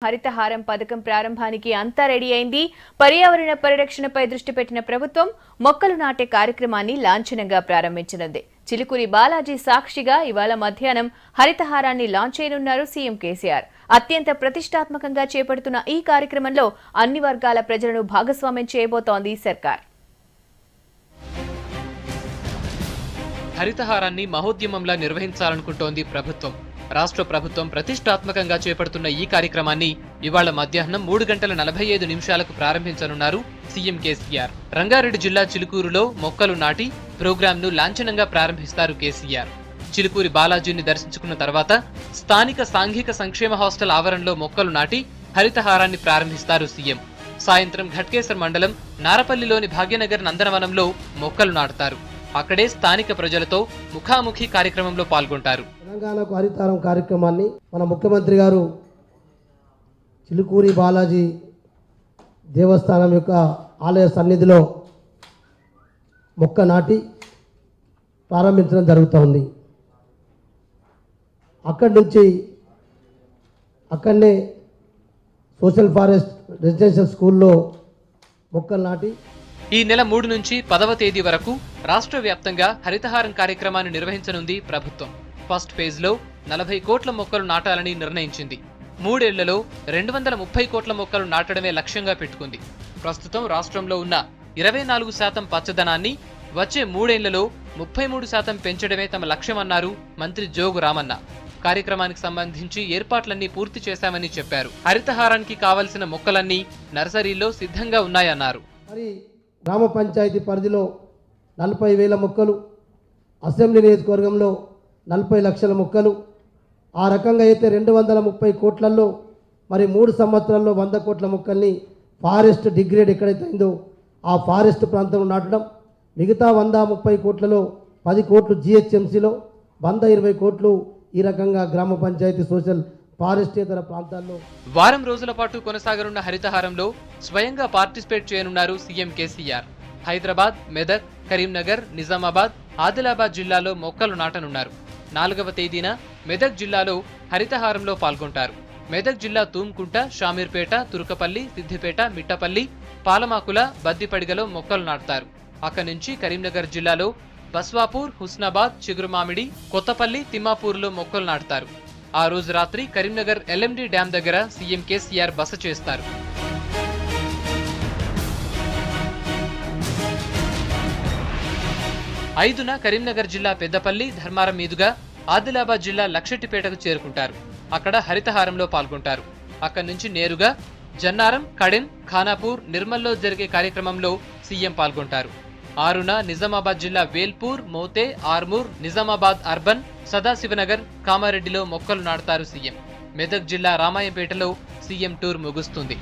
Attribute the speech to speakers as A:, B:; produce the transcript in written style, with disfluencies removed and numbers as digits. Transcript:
A: హరితహారం పథకం ప్రారంభానికి అంతా రెడీ అయింది. పర్యావరణ పరిరక్షణపై దృష్టి పెట్టిన ప్రభుత్వం మొక్కలు నాటే కార్యక్రమాన్ని లాంఛనంగా ప్రారంభించనుంది. చిలుకూరి బాలాజీ సాక్షిగా ఇవాళ మధ్యాహ్నం హరితహారాన్ని లాంచ్ చేయనున్నారు సీఎం కేసీఆర్. అత్యంత ప్రతిష్టాత్మకంగా చేపడుతున్న ఈ కార్యక్రమంలో అన్ని వర్గాల ప్రజలను భాగస్వామ్యం చేయబోతోంది సర్కార్.
B: హరితహారాన్ని మహోద్యమంలా నిర్వహించాలనుకుంటోంది ప్రభుత్వం. రాష్ట్ర ప్రభుత్వం ప్రతిష్టాత్మకంగా చేపడుతున్న ఈ కార్యక్రమాన్ని ఇవాళ మధ్యాహ్నం 3:45 ప్రారంభించనున్నారు సీఎం కేసీఆర్. రంగారెడ్డి జిల్లా చిలుకూరులో మొక్కలు నాటి ప్రోగ్రాంను లాంఛనంగా ప్రారంభిస్తారు కేసీఆర్. చిలుకూరి బాలాజీని దర్శించుకున్న తర్వాత స్థానిక సాంఘిక సంక్షేమ హాస్టల్ ఆవరణలో మొక్కలు నాటి హరితహారాన్ని ప్రారంభిస్తారు సీఎం. సాయంత్రం ఘట్కేసర్ మండలం నారపల్లిలోని భాగ్యనగర్ నందనవనంలో మొక్కలు నాటుతారు. అక్కడే స్థానిక ప్రజలతో ముఖాముఖి కార్యక్రమంలో పాల్గొంటారు.
C: తెలంగాణకు హరితహారం కార్యక్రమాన్ని మన ముఖ్యమంత్రి గారు చిలుకూరి బాలాజీ దేవస్థానం యొక్క ఆలయ సన్నిధిలో మొక్క నాటి ప్రారంభించడం జరుగుతోంది. అక్కడనే సోషల్ ఫారెస్ట్ రెసిడెన్షియల్ స్కూల్లో మొక్కలు నాటి
B: ఈ నెల 3 నుంచి 10వ తేదీ వరకు రాష్ట్ర వ్యాప్తంగా హరితహారం కార్యక్రమాన్ని నిర్వహించనుంది ప్రభుత్వం. ఫస్ట్ ఫేజ్లో 40 కోట్ల మొక్కలు నాటాలని నిర్ణయించింది. 3 ఏళ్లలో 230 కోట్ల మొక్కలు నాటడమే లక్ష్యంగా పెట్టుకుంది. ప్రస్తుతం రాష్ట్రంలో ఉన్న 24% పచ్చదనాన్ని వచ్చే 3 ఏళ్లలో 33% పెంచడమే తమ లక్ష్యమన్నారు మంత్రి జోగు రామన్న. కార్యక్రమానికి సంబంధించి ఏర్పాట్లన్నీ పూర్తి చేశామని చెప్పారు. హరితహారానికి కావలసిన మొక్కలన్నీ నర్సరీల్లో సిద్ధంగా ఉన్నాయన్నారు.
C: గ్రామ పంచాయతీ పరిధిలో 40,000 మొక్కలు, అసెంబ్లీ నియోజకవర్గంలో 40 లక్షల మొక్కలు, ఆ రకంగా అయితే 230 కోట్లలో 3 సంవత్సరాల్లో 100 కోట్ల మొక్కల్ని ఫారెస్ట్ డిగ్రేడ్ ఎక్కడైతే అయిందో ఆ ఫారెస్ట్ ప్రాంతంలో నాటడం, మిగతా 130 కోట్లలో 10 కోట్లు జిహెచ్ఎంసీలో, 120 కోట్లు ఈ రకంగా గ్రామ పంచాయతీ సోషల్ ఫారెస్టేతర ప్రాంతాల్లో.
B: వారం రోజుల పాటు కొనసాగనున్న హరితహారంలో స్వయంగా పార్టిసిపేట్ చేయనున్నారు సీఎం కేసీఆర్. హైదరాబాద్, మెదక్, కరీంనగర్, నిజామాబాద్, ఆదిలాబాద్ జిల్లాలో మొక్కలు నాటనున్నారు. 4వ తేదీన మెదక్ జిల్లాలో హరితహారంలో పాల్గొంటారు. మెదక్ జిల్లా తూంకుంట, షామీర్పేట, తుర్కపల్లి, సిద్దిపేట, మిట్టపల్లి, పాలమాకుల, బద్దిపడిగలో మొక్కలు నాటుతారు. అక్కడి నుంచి కరీంనగర్ జిల్లాలో బస్వాపూర్, హుస్నాబాద్, చిగురుమామిడి, కొత్తపల్లి, తిమ్మాపూర్లో మొక్కలు నాటుతారు. ఆ రోజు రాత్రి కరీంనగర్ ఎల్ఎండి డ్యాం దగ్గర సీఎం కేసీఆర్ బస చేస్తారు. 5న కరీంనగర్ జిల్లా పెద్దపల్లి, ధర్మారం మీదుగా ఆదిలాబాద్ జిల్లా లక్షెట్టిపేటకు చేరుకుంటారు. అక్కడ హరితహారంలో పాల్గొంటారు. అక్కడి నుంచి నేరుగా జన్నారం, కడెం, ఖానాపూర్, నిర్మల్లో జరిగే కార్యక్రమంలో సీఎం పాల్గొంటారు. 6న నిజామాబాద్ జిల్లా వేల్పూర్, మోతే, ఆర్మూర్, నిజామాబాద్ అర్బన్, సదాశివనగర్, కామారెడ్డిలో మొక్కలు నాటుతారు సీఎం. మెదక్ జిల్లా రామాయంపేటలో సీఎం టూర్ ముగుస్తుంది.